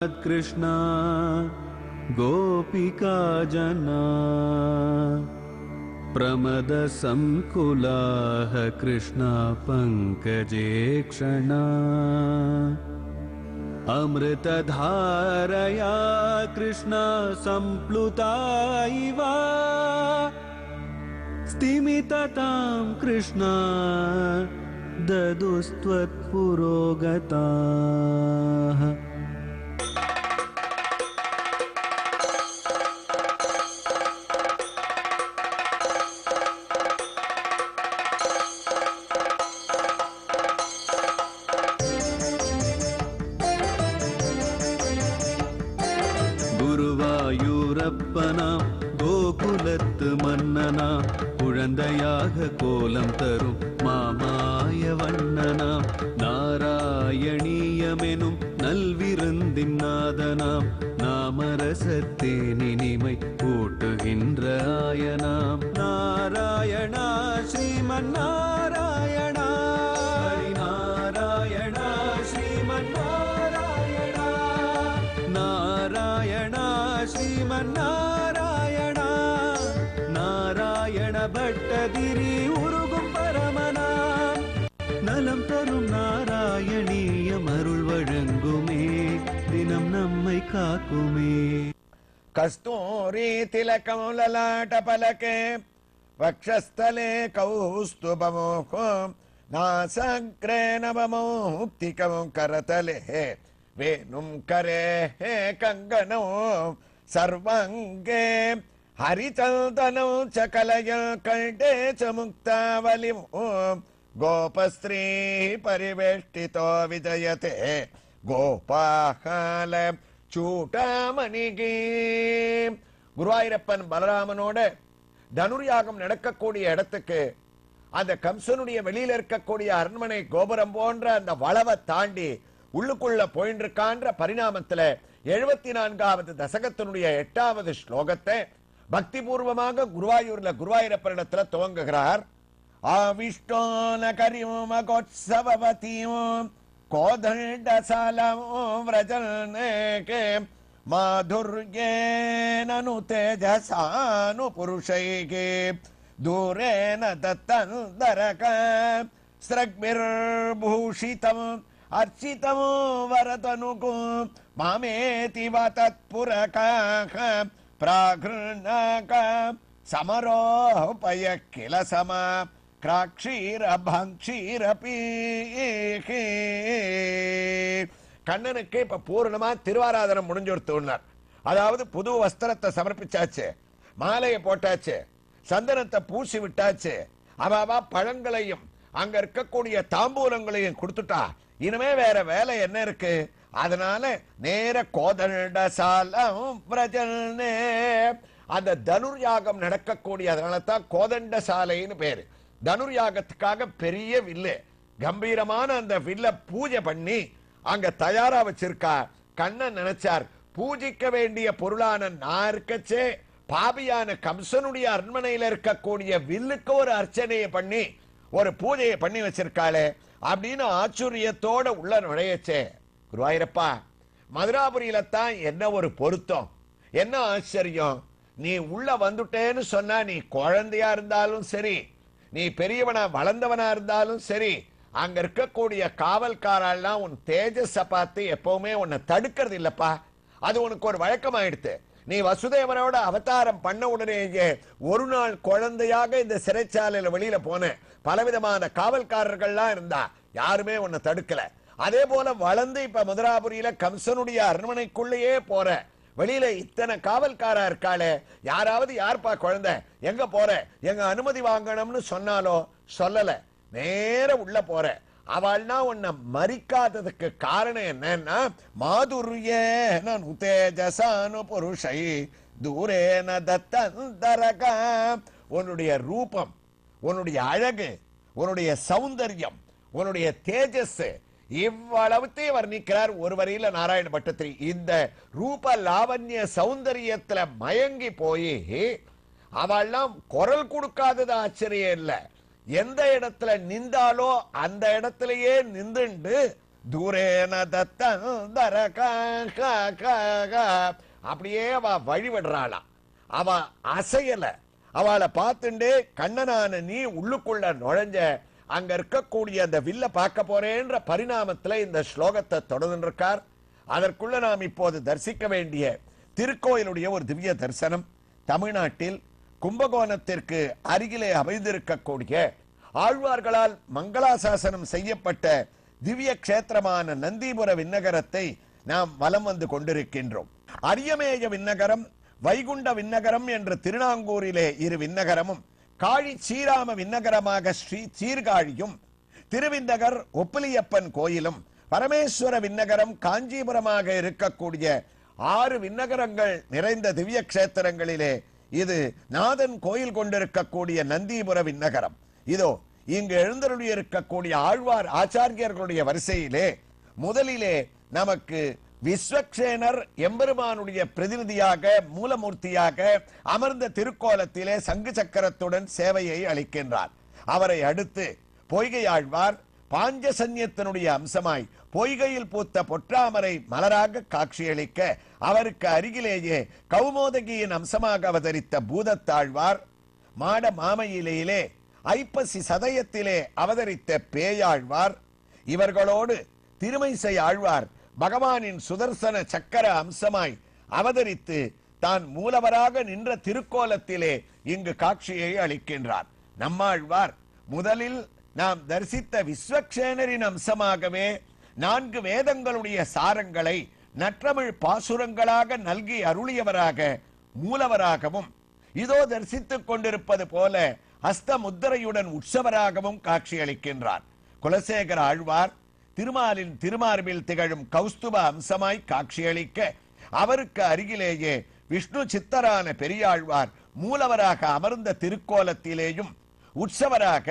कृष्णा गोपिका जना प्रमद संकुलाः कृष्णा पंकजे क्षणा अमृतधारया कृष्णा संप्लुता इव स्तिमिततां कृष्णा ददुस्त्वत्पुरोगताः। குருவாயூரப்பனா கோகுலத்து மன்னனா குழந்தையாக கோலம் தரும் மாமாய வண்ணனாம் நாராயணீயமெனும் நல்விருந்தின் நாதனாம் நாமரசத்தேனினிமை கூட்டுகின்ற ஆயனாம் நாராயணா ஸ்ரீமன் நாராயணா ஹரிநாராயணா ஸ்ரீமன் நாராயணா நாராயணா ஸ்ரீமன் நாராயணா நாராயண பட்டதிரி உருகும் பரமனாம் நலம் தரும் நாராயணீயம் அருள் வழங்குமே தினம் நம்மை காக்குமே. கஸ்தூரி திலகம் லலாட்ட பலகே வக்ஷஸ்தலே கௌஸ்துபமோகோ நாசக்ரே நவமௌக்திகம் கரதலே வேணும் கரே கங்கனோ சர்வங்கே ஹரிச்சந்தனோ சகலய கண்டே ச முக்தாவலிமோ கோபஸ்ரீ பரிவேஷ்டிதோ விஜயதே கோபால சூடாமணிகி. குருவாயூரப்பன் பலராமனோட தனுர்யாகம் நடக்கக்கூடிய இடத்துக்கு அந்த கம்சனுடைய வெளியில இருக்கக்கூடிய அரண்மனை கோபுரம் போன்ற அந்த வளவை தாண்டி உள்ளுக்குள்ள போயிட்டு இருக்கான்ற பரிணாமத்துல 74வது தசகத்தினுடைய 8வது ஸ்லோகத்தை பக்தி பூர்வமாக குருவாயூர்ல குருவாயூரப்பனிடத்துல துவங்குகிறார். ஆவிஷ்டோன கரியோம கோத்சவவதியோம் கோதண்டசாலமோ व्रजन्नेके माधुर्येननु तेजसानु पुरुषैके दूरेण दत्तन्दरक स्रग्भिर्भूषितम् अर्चितम् वरतनुको मामेति वा तत्पुरकाः प्राघृणाक समरोपय किल समा கிராக்ஷீர பங்ஷீர பீஹி. கண்ணனுக்கு இப்ப பூர்ணமா திருவாராதனம் முடிஞ்சுடுத்துனார். அதாவது புது வஸ்திரத்தை சமர்ப்பிச்சாச்சு, மாலையை போட்டாச்சு, சந்தனத்தை பூசி விட்டாச்சு, அவாவா பழங்களையும் அங்க இருக்கக்கூடிய தாம்பூலங்களையும் கொடுத்துட்டா. இனிமே வேற வேலை என்ன இருக்கு? அதனால நேர கோதண்டசாலம் பிரஜல்னே அந்த தனுர்யாகம் நடக்கக்கூடிய, அதனால தான் கோதண்டசாலைன்னு பேரு. தனுர்யாகத்துக்காக பெரிய வில்லு, கம்பீரமான அந்த வில்ல பூஜை பண்ணி அங்க தயாரா வச்சிருக்கா. கண்ணன் நினைச்சார், பூஜிக்க வேண்டிய பொருளான நான் இருக்கச்சே பாபியான கம்சனுடைய அரண்மனையில இருக்கக்கூடிய வில்லுக்கு ஒரு அர்ச்சனையை பண்ணி ஒரு பூஜையை பண்ணி வச்சிருக்காளே அப்படின்னு ஆச்சரியத்தோட உள்ள நுழையச்சே. குருவாயூரப்பா, மதுராபுரியில தான் என்ன ஒரு பொருத்தம், என்ன ஆச்சரியம். நீ உள்ள வந்துட்டேன்னு சொன்னா, நீ குழந்தையா இருந்தாலும் சரி, நீ பெரியவனா வளர்ந்தவனா இருந்தாலும் சரி, அங்க இருக்கக்கூடிய காவல்காரெல்லாம் உன் தேஜஸ பார்த்து எப்பவுமே உன்னை தடுக்கிறது இல்லப்பா. அது உனக்கு ஒரு வழக்கமாயிடுத்து. நீ வசுதேவனோட அவதாரம் பண்ண உடனேயே ஒரு நாள் குழந்தையாக இந்த சிறைச்சாலையில வெளியில போன பலவிதமான காவல்காரர்கள்லாம் இருந்தா, யாருமே உன்னை தடுக்கல. அதே போல வளர்ந்து இப்ப மதுராபுரியில கம்சனுடைய அரண்மனைக்குள்ளேயே போற, வெளியில இத்தனை காவல்காரா இருக்காளே, யாராவது யார்ப்பா குழந்தை, எங்க போற, எங்க அனுமதி வாங்கணும்னு சொன்னாலோ சொல்லல, நேர உள்ள போற. அவள்னா உன்னை மறிக்காததுக்கு காரணம் என்னன்னா, மாதுர்யேன தேஜசானு புருஷை தூரேன தத்தந்தரக. உன்னுடைய ரூபம், உன்னுடைய அழகு, உன்னுடைய சௌந்தர்யம், உன்னுடைய தேஜஸ், இவ்வளவுத்தையும் வர்ணிக்கிறார் ஒரு வரியில நாராயண பட்டத்திரி. இந்த ரூப லாவண்ய சௌந்தரியத்துல மயங்கி போய் அவெல்லாம் குரல் கொடுக்காதது ஆச்சரியம் இல்ல. எந்த இடத்துல நின்றாலோ அந்த இடத்திலேயே நின்றுண்டு தூரேன தத்தந்தர அப்படியே அவ வழிபடுறாளாம். அவ அசையல. அவளை பார்த்துட்டே கண்ணனான நீ உள்ளுக்குள்ள நுழைஞ்ச அங்க இருக்கக்கூடிய அந்த வில்ல பார்க்க போறேன்ற பரிணாமத்துல இந்த ஸ்லோகத்தை தொடர்ந்துருக்கார். அதற்குள்ள நாம் இப்போது தரிசிக்க வேண்டிய திருக்கோயிலுடைய ஒரு திவ்ய தரிசனம். தமிழ்நாட்டில் கும்பகோணத்திற்கு அருகிலே அமைந்திருக்கக்கூடிய ஆழ்வார்களால் மங்களாசாசனம் செய்யப்பட்ட திவ்ய கஷேத்திரமான நந்திபுர விண்ணகரத்தை நாம் வலம் வந்து கொண்டிருக்கின்றோம். அரியமேய விண்ணகரம், வைகுண்ட விண்ணகரம் என்ற திருநாங்கூரிலே இரு விண்ணகரமும், காழி ஸ்ரீராம விண்ணகரமாக ஸ்ரீ சீர்காழியும், திருவிந்தகர் ஒப்பிலியப்பன் கோயிலும், பரமேஸ்வர விண்ணகரம் காஞ்சிபுரமாக இருக்கக்கூடிய 6 விண்ணகரங்கள் நிறைந்த திவ்ய கஷேத்திரங்களிலே இது நாதன் கோயில் கொண்டிருக்கக்கூடிய நந்திபுர விண்ணகரம். இதோ இங்கு எழுந்தருளியிருக்கக்கூடிய ஆழ்வார் ஆச்சாரியர்களுடைய வரிசையிலே முதலிலே நமக்கு விஸ்வக்சேனர் எம்பெருமானுடைய பிரதிநிதியாக மூலமூர்த்தியாக அமர்ந்த திருக்கோலத்திலே சங்கு சக்கரத்துடன் சேவையை அளிக்கின்றார். அவரை அடுத்து பொய்கை ஆழ்வார் பாஞ்சசன்யத்தினுடைய அம்சமாய் பொய்கையில் பூத்த பொற்றாமரை மலராக காட்சியளிக்க, அவருக்கு அருகிலேயே கௌமோதகியின் அம்சமாக அவதரித்த பூதத்தாழ்வார், மாட மாமையிலே ஐப்பசி சதயத்திலே அவதரித்த பேயாழ்வார், இவர்களோடு திருமைசை ஆழ்வார் பகவானின் சுதர்சன சக்கர அம்சமாய் அவதரித்து தான் மூலவராக நின்ற திருக்கோலத்திலே இங்கு காட்சியை அளிக்கின்றார். நம்மாழ்வார் முதலில் நாம் தரிசித்த விஸ்வக்சேனரின் அம்சமாகவே 4 வேதங்களுடைய சாரங்களை நற்றமிழ் பாசுரங்களாக நல்கி அருளியவராக மூலவராகவும், இதோ தரிசித்துக் கொண்டிருப்பது போல ஹஸ்த முத்திரையுடன் உற்சவராகவும் காட்சியளிக்கின்றார். குலசேகர ஆழ்வார் திருமாலின் திருமார்பில் திகழும் கௌஸ்துப அம்சமாய் காட்சியளிக்க, அவருக்கு அருகிலேயே விஷ்ணு சித்தரான பெரியாழ்வார் மூலவராக அமர்ந்த திருக்கோலத்திலேயும் உற்சவராக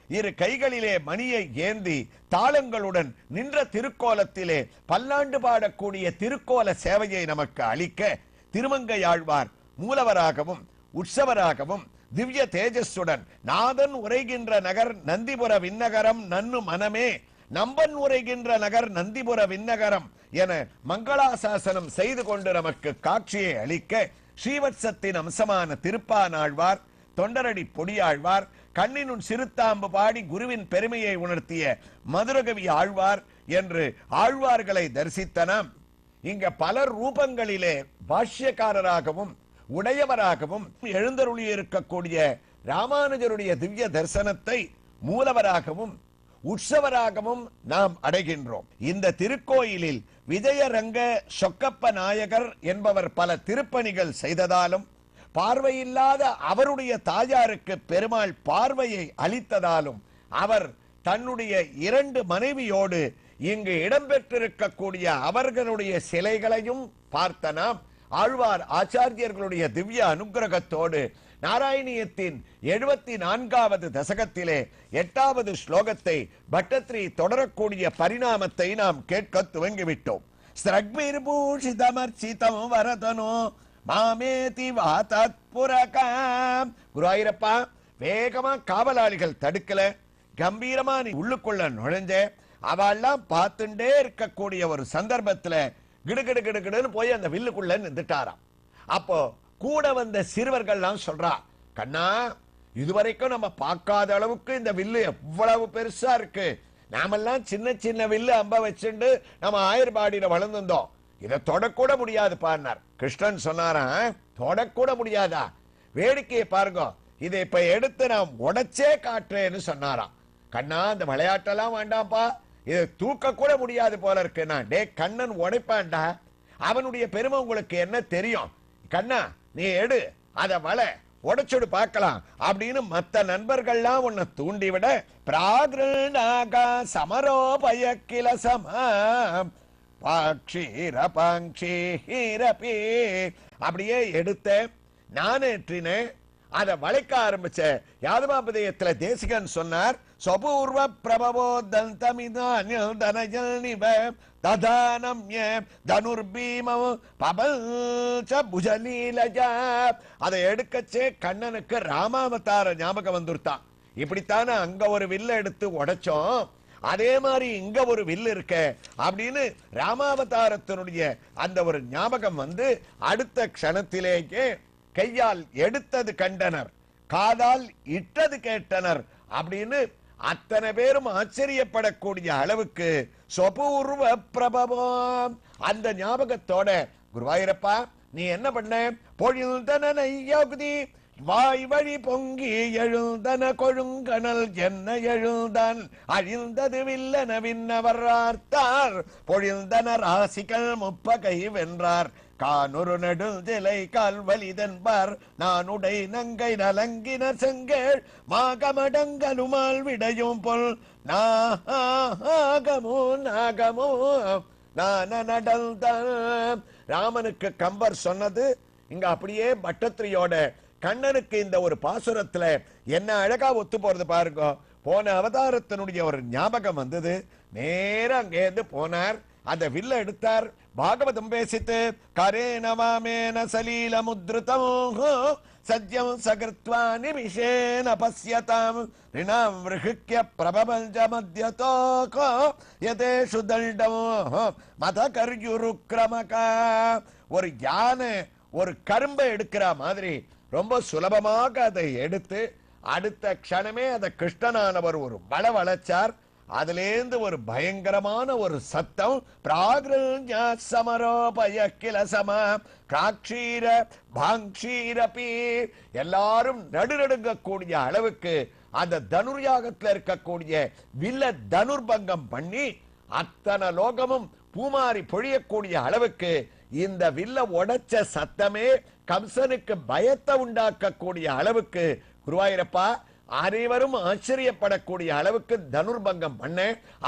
இரு கைகளிலே மணியை ஏந்தி தாளங்களுடன் நின்ற திருக்கோலத்திலே பல்லாண்டு பாடக்கூடிய திருக்கோல சேவையை நமக்கு அளிக்க, திருமங்கையாழ்வார் மூலவராகவும் உற்சவராகவும் திவ்ய தேஜஸுடன் நாதன் உரைகின்ற நகர் நந்திபுர விண்ணகரம் நன்னு மனமே, நம்பன் உரைகின்ற நகர் நந்திபுர விண்ணகரம் என மங்களாசாசனம் செய்து கொண்டு நமக்கு காட்சியை அளிக்க, ஸ்ரீவத்சத்தின் அம்சமான திருப்பானாழ்வார், தொண்டரடி பொடியாழ்வார், கண்ணினுன் சிறுத்தாம்பு பாடி குருவின் பெருமையை உணர்த்திய மதுரகவி ஆழ்வார் என்று ஆழ்வார்களை தரிசித்தனாம். இங்க பலர் ரூபங்களிலே பாஷ்யக்காரராகவும் உடையவராகவும் எழுந்தருளி இருக்கக்கூடிய ராமானுஜருடைய திவ்ய தரிசனத்தை மூலவராகவும் உற்சவராகவும் நாம் அடைகின்றோம். இந்த திருக்கோயிலில் விஜயரங்க சொக்கப்ப நாயகர் என்பவர் பல திருப்பணிகள் செய்ததாலும், பார்வையில்லாத அவருடைய தாயாருக்கு பெருமாள் பார்வையை அளித்ததாலும், அவர் தன்னுடைய 2 மனைவியோடு இங்கு இடம்பெற்றிருக்கக்கூடிய அவர்களுடைய சிலைகளையும் பார்த்த நாம் ஆழ்வார் ஆச்சாரியர்களுடைய திவ்ய அனுகிரகத்தோடு நாராயணியத்தின் 74வது தசகத்திலே 8வது ஸ்லோகத்தை பட்டத்ரி தொடரக்கூடிய பரிணாமத்தை நாம் கேட்க துவங்கிவிட்டோம். ஸ்ரக்விர்பூஷிதமர்ச்சிதம் வரதனோ மாமேதி வாதத்புரகாம். குருவாயிரப்பா, வேகமா காவலாளிகள் தடுக்கல, கம்பீரமா நீ உள்ளுக்குள்ள நுழைஞ்ச. அவெல்லாம் பார்த்துட்டே இருக்கக்கூடிய ஒரு சந்தர்ப்பத்துல கிடுகிடு கிடுகிடுன்னு போய் அந்த வில்லுக்குள்ள நின்றுட்டாராம். அப்போ கூட வந்த சிறுவர்கள்லாம் சொல்றா, கண்ணா, இதுவரைக்கும் நம்ம பார்க்காத அளவுக்கு இந்த வில்லு எவ்வளவு பெருசா இருக்கு. நாமெல்லாம் சின்ன சின்ன வில்லு அம்ப வச்சுண்டு நம்ம ஆயர்பாடியில வளர்ந்துருந்தோம், இதை தொடக்கூட முடியாது பாருனார். கிருஷ்ணன் சொன்னாராம், தொடக்கூட முடியாதா? வேடிக்கையை பாருங்க, இதை இப்ப எடுத்து நான் உடைச்சே காட்டுறேன்னு சொன்னாராம். கண்ணா, அந்த விளையாட்டெல்லாம் வேண்டாம்ப்பா, இதை தூக்க கூட முடியாது போல இருக்கு. நான் டே கண்ணன் உடைப்பான்டா, அவனுடைய பெருமை உங்களுக்கு என்ன தெரியும்? கண்ணா, நீ எடு, அத வள உடைச்சுடு பார்க்கலாம் அப்படின்னு மத்த நண்பர்கள்லாம் உன்னை தூண்டிவிட, பிராகிருணாகா சமரோபய கிலசமாம் பாக்ஷீர பாங்ஷீரபி அப்படியே எடுத்த நானேற்றினேன். அதை வளைக்க ஆரம்பிச்ச யாதவாபதயத்துல தேசிகன் சொன்னார், சொபூர்வ பிரபவோ தந்தமிதான்யல் தனஜல் நிவ ததானம்ய தனுர்பீமம் பபல்ச புஜலீலஜா. அதை எடுக்கச்சே கண்ணனுக்கு ராமாவதார ஞாபகம் வந்துருத்தான். இப்படித்தானே அங்க ஒரு வில்ல எடுத்து உடைச்சோம், அதே மாதிரி இங்க ஒரு வில் இருக்க அப்படின்னு ராமாவதாரத்தினுடைய அந்த ஒரு ஞாபகம் வந்து அடுத்த க்ஷணத்திலேயே கையால் எடுத்தது கண்டனர், காதால் இட்டது கேட்டனர் அப்படின்னு அத்தனை பேரும் ஆச்சரியப்படக்கூடிய அளவுக்கு சொபூர்வ பிரபவம் அந்த ஞாபகத்தோட குருவாயூரப்பா நீ என்ன பண்ண? பொழில்தன யோகுதி வாய் வழி பொங்கி எழுந்தன கொழுங்கனல் என்ன எழுந்தான் அழிந்தது வில்லன விண்ணவர்த்தார் பொழில்தன ராசிகள் முப்பகை வென்றார் கானொரு நெடுஞ்சிலை கால்வலிதன்பார் நானுடை நங்கை நலங்கின செங்கேள் மாகமடங்கலுமால் விடையும் பொல் நாகமோ நாகமோ ராமனுக்கு கம்பர் சொன்னது இங்க அப்படியே பட்டத்திரியோட கண்ணனுக்கு இந்த ஒரு பாசுரத்துல என்ன அழகா ஒத்து போறது பாருங்க. போன அவதாரத்தினுடைய ஒரு ஞாபகம் வந்தது. நேரம் அங்கேருந்து போனார், அந்த வில்ல எடுத்தார், பாகவதம் பேசித்து கரேனவாமேன சலீல முத்ருதமோ சத்யம் சகிருத்வா நிமிஷேன பஸ்யதாம் ரிணாம் விருஹ்ய பிரபபஞ்ச மத்யதோகோ யதேஷு தல்டமோ மத கர்யுருக்ரமகா. ஒரு யானை ஒரு கரும்பை எடுக்கிற மாதிரி ரொம்ப சுலபமாக அதை எடுத்து அடுத்த க்ஷணமே அதை கிருஷ்ணனானவர் ஒரு வளவளைச்சார். அதிலேந்து ஒரு பயங்கரமான ஒரு சத்தம் எல்லாரும் நடுநடுங்கக்கூடிய அளவுக்கு அந்த தனுர்யாகத்தில் இருக்கக்கூடிய வில்ல தனுர்பங்கம் பண்ணி அத்தனை லோகமும் பூமாரி பொழியக்கூடிய அளவுக்கு இந்த வில்ல உடைச்ச சத்தமே கம்சனுக்கு பயத்தை உண்டாக்கக்கூடிய அளவுக்கு குருவாயூரப்பா அனைவரும் ஆச்சரியப்படக்கூடிய அளவுக்கு தனுர்பங்கம் பண்ண.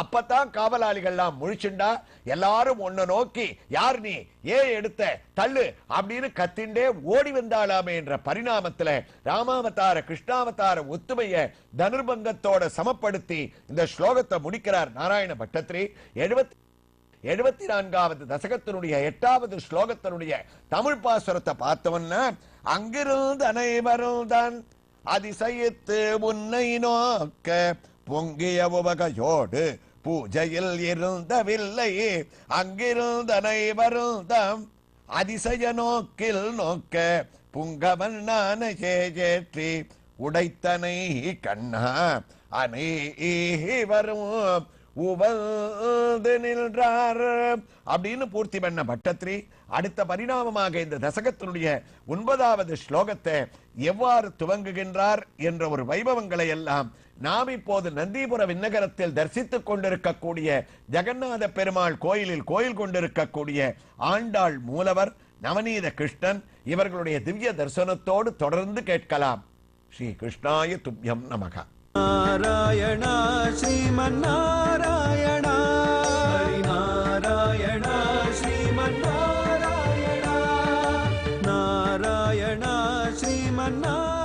அப்பதான் காவலாளிகள்லாம் முழிச்சுண்டா எல்லாரும் ஒன்ன நோக்கி யார் நீ ஏன் எடுத்த தள்ளு அப்படின்னு கத்திண்டே ஓடி வந்தாளாமே என்ற பரிணாமத்துல ராமாவதார கிருஷ்ணாவதார ஒத்துமைய தனுர்பங்கத்தோட சமப்படுத்தி இந்த ஸ்லோகத்தை முடிக்கிறார் நாராயண பட்டத்திரி. 74வது தசகத்தினுடைய 8வது ஸ்லோகத்தினுடைய தமிழ் பாசுரத்தை பார்த்தவன்னா அங்கிருந்து அனைவரும் தான் அதிசயித்து உன்னை நோக்க பொங்கிய உவகையோடு பூஜையில் இருந்தவில்லை அங்கிருந்து அனைவரும் தாம் அதிசய நோக்கில் நோக்க புங்கவன் ஏற்றி உடைத்தனை கண்ணா அனை வரும் உவந்து நின்றார் அப்படின்னு பூர்த்தி பண்ண பட்டத்திரி அடுத்த பரிணாமமாக இந்த தசகத்தினுடைய 9வது ஸ்லோகத்தை எவ்வாறு துவங்குகின்றார் என்ற ஒரு வைபவங்களை எல்லாம் நாம் இப்போது நந்திபுர விண்ணகரத்தில் தரிசித்துக் கொண்டிருக்கக்கூடிய ஜெகநாத பெருமாள் கோயிலில் கோயில் கொண்டிருக்கக்கூடிய ஆண்டாள் மூலவர் நவநீத கிருஷ்ணன் இவர்களுடைய திவ்ய தரிசனத்தோடு தொடர்ந்து கேட்கலாம். ஸ்ரீ கிருஷ்ணாய துப்யம் நமக. நாராயண ஸ்ரீமன்னாராயண நாராயண ஸ்ரீமன்னாராயண நாராயண ஸ்ரீமன்னாராயண